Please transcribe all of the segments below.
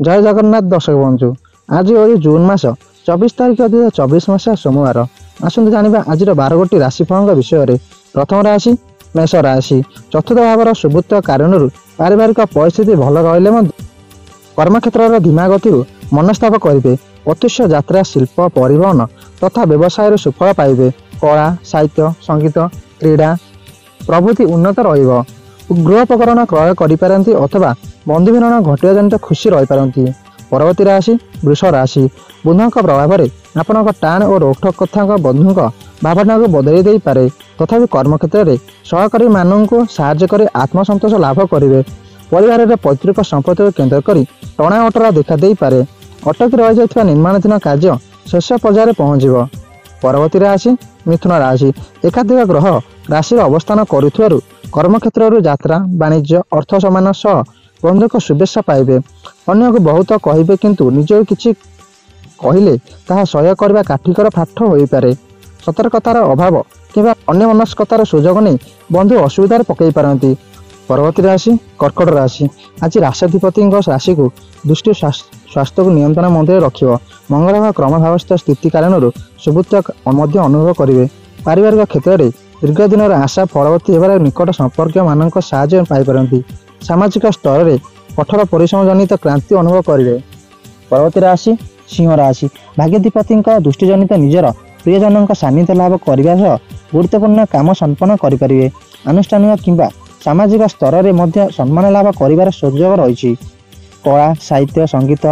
जय जगन्नाथ दर्शक बंधु। आज होई जून मास 24 तारिख 2024 मसीहा सोमवार। आसंतु जानिबा आज 12 राशिफल विषय। प्रथम राशि मेष राशि। चतुर्थ भावर सुबुत कारणरू पारिवारिक परिस्थिति भल रहिले कर्मक्षेत्र धीमा गति मनस्ताप करेंगे। प्रत्युष यात्रा शिल्प परिवहन तथा व्यवसाय सुफल पाइबे। कला साहित्य संगीत क्रीड़ा प्रभृति उन्नत रहिबो। गृहोपकरण क्रय करिपारंती अथवा बंधु मिलन घटिया जनित खुशी रही पारंती। परवर्ती राशि वृष राशि। बुधों प्रभाव में आपण टाण और रोकठोक कथा बंधु भावना को बदल दे पारे। तथापि कर्मक्षेत्र में सहकारी मानक साहाय्य कर आत्मसंतोष लाभ करेंगे। परिवार में पैतृक संपत्ति को केन्द्र कर टणा अटरा देखा दे पारे। अटकी रही जाइथिबा निर्माणाधीन कार्य शेष पर्यायर पहुंचब। परवर्ती राशि मिथुन राशि। एकाधिक ग्रह राशि अवस्थान करुथिबारु कर्मक्षेत्र यात्रा वाणिज्य अर्थ सम्मान सह बंधुक शुभेच्छा पाइबे। अन्य को बहुत कहिबे किंतु निज किछि कहिले ताहा सह्य करबा काठिकर पाठ होई पारे। सतर्कतार अभाव किंबा अन्य मनस्कतार सुजोग नहीं बंधु असुविधार पकई पारंती। परवर्ती राशि कर्कट राशि। आज राष्ट्राधिपति राशि को दृष्टि स्वास्थ्य को नियंत्रण मध्य रखिब। मंगल क्रमभावस्थ स्थिति कारण सुबुत अनुभव करेंगे। पारिवारिक क्षेत्र में दीर्घ दिन आशा फलवती होबार निकट संपर्क मानक साहाय्य पाइपारती। सामाजिक स्तर में कठोर परिश्रम जनित क्रांति अनुभव करेंगे। परवर्ती राशि सिंह राशि। भाग्याधिपति दृष्टि जनित निजर प्रियजन सान्निध्य लाभ करने गुरुत्वपूर्ण काम संपन्न करेंगे। आनुष्ठानिक किंबा सामाजिक स्तर में सम्मान लाभ कर सुजोग रही। कला साहित्य संगीत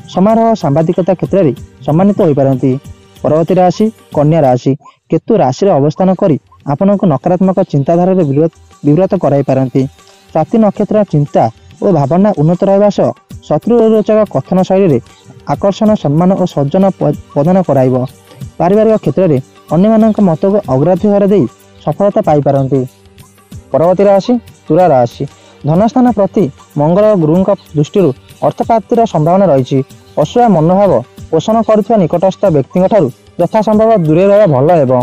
समारोह सांबादिकता क्षेत्र में सम्मानित हो पारती। परवर्ती राशि कन्या राशि। केतु राशि अवस्थान कर आपण को नकारात्मक चिंताधारा विव्रत कराई पारती। स्वाति नक्षत्र चिंता और भावना उन्नत रहा सह शत्रुरोचक कथन शैली आकर्षण सम्मान और सज्जन प्रदान कराइब। पारिवारिक क्षेत्र में अन्य मत को अग्राधिकार दे सफलता पाइपारती। परवर्ती राशि तुला राशि। धनस्थान प्रति मंगल और गुरु दृष्टि अर्थप्राप्तिर संभावना रही। असुया मनोभाव पोषण करुवा निकटस्थ व्यक्ति यथासंभव दूरे रहा भल हेब।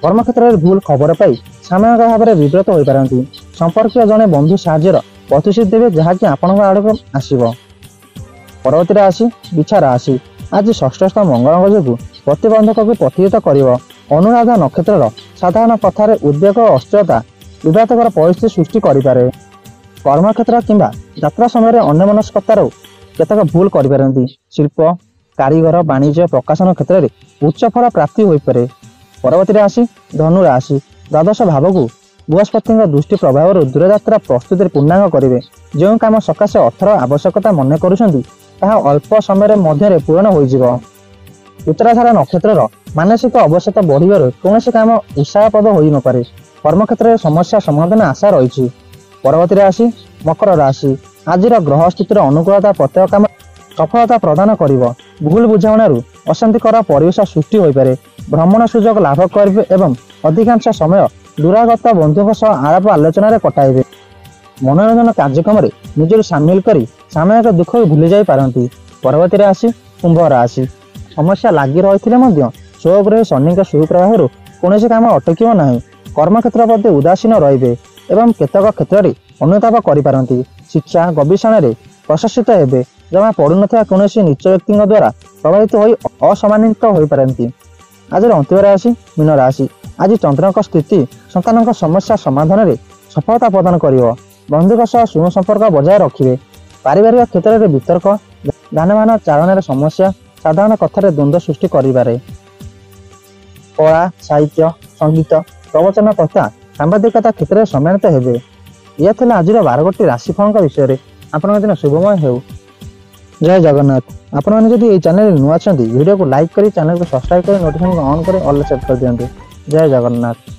कर्मक्षेत्र में भूल खबर पाई सामयिक भाव में विव्रत हो पारती। संपर्क जड़े बंधु साहाय्यर प्रतिश्रुति देवे जहाँकि आपण आड़क आसब। परवर्ती राशि बिछा राशि। आज षष्ठस्थ मंगल जो प्रतिबंधक को प्रतिहित कर अनुराधा नक्षत्र साधारण कथार उद्वेग और अस्थिरता विवादकर परिस्थिति सृष्टि करें। कर्मक्षेत्र किंबा यात्रा समय अन्य मनस्कतार केतक भूल करें। शिल्प कारीगर वाणिज्य प्रकाशन क्षेत्र में उच्च फल प्राप्ति हो पारे। परवर्ती राशि धनु राशि। द्वादश भाव को बृहस्पति दृष्टि प्रभाव दूरयात्रा प्रस्तुति पूर्णांग करेंगे। जो कम सकाशे अर्थर आवश्यकता मन कर अल्प समय मध्य पूरण हो। उत्तराधारा नक्षत्र मानसिक अवसाद बढ़िबार कौन काम उत्साहप्रद हो न पारे। कर्मक्षेत्र में समस्या समाधान आशा रही। परवर्ती राशि मकर राशि। आज ग्रह स्थितिर अनुकूलता प्रत्येक काम सफलता प्रदान करिब। भूल बुझाणु अशांतिकर परिवेश सृष्टि हो पारे। भ्रमण सुजोग लाभ करेंगे एवं अधिकांश समय दूरागत बंधुओं सह आलाप आलोचन कटाइबे। मनोरंजन कार्यक्रम में निजर सामिल कर सामयिक दुख भूली जाई पारंती। परवर्ती राशि कुंभ राशि। समस्या लगी रही स्वग्रह शनि सुप्रभाव कौन काम अटक ना। कर्मक्षेत्र प्रति उदासीन रे एवं केतक क्षेत्र में अनुताप करें। शिक्षा गवेषणा प्रशासित हे जमा पढ़ु ना कौन नीच व्यक्ति द्वारा प्रभावित हो असम्मानित हो पारती। आज अंतिम राशि मीन राशि। आज चंद्रक स्थिति संतान समस्या समाधान में सफलता प्रदान कर बंधुक सह सुसंपर्क बजाय रखिए। पारिवारिक क्षेत्र में वितर्क जानवाहन चालन समस्या साधारण कथार द्वंद्व सृष्टि करें। कला साहित्य संगीत प्रवचन तथा सांबादिकता क्षेत्र में सम्मानित हेबे। यह था आज 12 राशिफल विषय। आपण दिन शुभमय हो। जय जगन्नाथ। आपण मैंने जदि चैनल नुआ वीडियो को लाइक करी चैनल को सब्सक्राइब कर नोटिफिकेशन ऑन कर ऑल सेट कर दियंतु। जय जगन्नाथ।